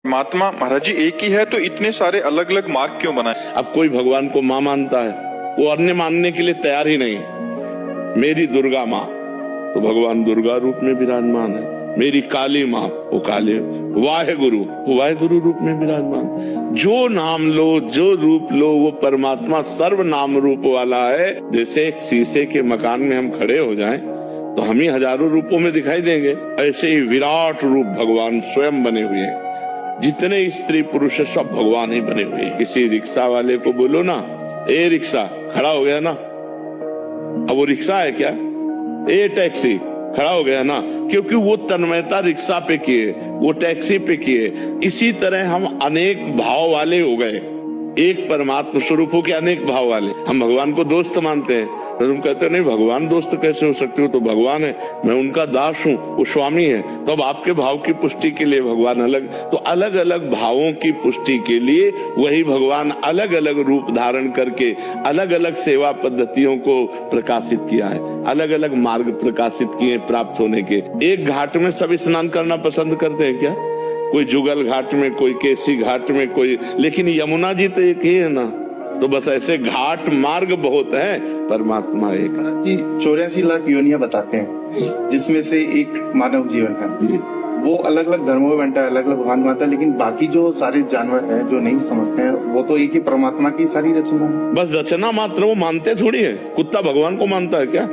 परमात्मा महाराज जी एक ही है तो इतने सारे अलग अलग मार्ग क्यों बनाए? अब कोई भगवान को माँ मानता है, वो अन्य मानने के लिए तैयार ही नहीं। मेरी दुर्गा माँ तो भगवान दुर्गा रूप में विराजमान है, मेरी काली माँ वो काली, वाहेगुरु वो वाहेगुरु रूप में विराजमान। जो नाम लो, जो रूप लो, वो परमात्मा सर्व नाम रूप वाला है। जैसे एक शीशे के मकान में हम खड़े हो जाएं तो हम ही हजारों रूपों में दिखाई देंगे, ऐसे ही विराट रूप भगवान स्वयं बने हुए हैं। जितने स्त्री पुरुष सब भगवान ही बने हुए हैं। किसी रिक्शा वाले को बोलो ना, ए रिक्शा, खड़ा हो गया ना, अब वो रिक्शा है क्या? ए टैक्सी, खड़ा हो गया ना, क्योंकि वो तन्मयता रिक्शा पे किए, वो टैक्सी पे किए। इसी तरह हम अनेक भाव वाले हो गए, एक परमात्मा स्वरूप हो के अनेक भाव वाले। हम भगवान को दोस्त मानते हैं तो तुम कहते नहीं भगवान दोस्त कैसे हो सकते हो, तो भगवान है, मैं उनका दास हूँ, वो स्वामी है। तो अब आपके भाव की पुष्टि के लिए भगवान अलग, तो अलग अलग भावों की पुष्टि के लिए वही भगवान अलग अलग रूप धारण करके अलग अलग सेवा पद्धतियों को प्रकाशित किया है, अलग अलग मार्ग प्रकाशित किए प्राप्त होने के। एक घाट में सब स्नान करना पसंद करते हैं क्या? कोई जुगल घाट में, कोई केसी घाट में, कोई, लेकिन यमुना जी तो एक ही है ना। तो बस ऐसे घाट मार्ग बहुत है, परमात्मा एक जी। 84 लाख योनियां बताते हैं जिसमें से एक मानव जीवन है, वो अलग अलग धर्मों में बंटा है, अलग अलग भगवान मानता है, लेकिन बाकी जो सारे जानवर हैं जो नहीं समझते हैं वो तो एक ही परमात्मा की सारी रचना है। बस रचना मात्र, वो मानते थोड़ी है। कुत्ता भगवान को मानता है क्या?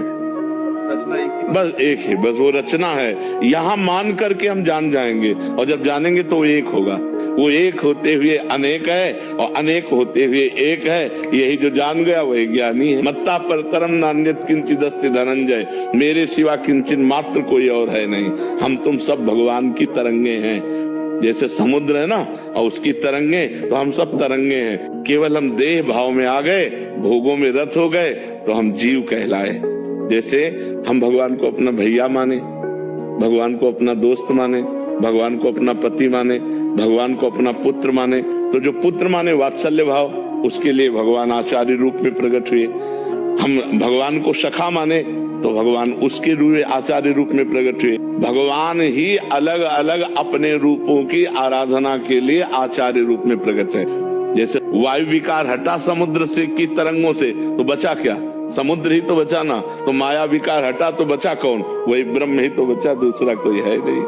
रचना एक ही, बस एक ही, बस वो रचना है। यहाँ मान करके हम जान जाएंगे, और जब जानेंगे तो एक होगा। वो एक होते हुए अनेक है और अनेक होते हुए एक है। यही जो जान गया वही ज्ञानी है। मत्ता परतरम नान्यत किंचित अस्ति धनंजय, मेरे सिवा किंचित मात्र कोई और है नहीं। हम तुम सब भगवान की तरंगे हैं। जैसे समुद्र है ना और उसकी तरंगे, तो हम सब तरंगे हैं। केवल हम देह भाव में आ गए, भोगों में रत हो गए तो हम जीव कहलाए। जैसे हम भगवान को अपना भैया माने, भगवान को अपना दोस्त माने, भगवान को अपना पति माने, भगवान को अपना पुत्र माने, तो जो पुत्र माने वात्सल्य भाव, उसके लिए भगवान आचार्य रूप में प्रकट हुए। हम भगवान को सखा माने तो भगवान उसके रूप आचार्य रूप में प्रकट हुए। भगवान ही अलग अलग अपने रूपों की आराधना के लिए आचार्य रूप में प्रकट है। जैसे वायु विकार हटा समुद्र से की तरंगों से, तो बचा क्या? समुद्र ही तो बचा ना। तो माया विकार हटा तो बचा कौन? वही ब्रह्म ही तो बचा, दूसरा कोई है नहीं।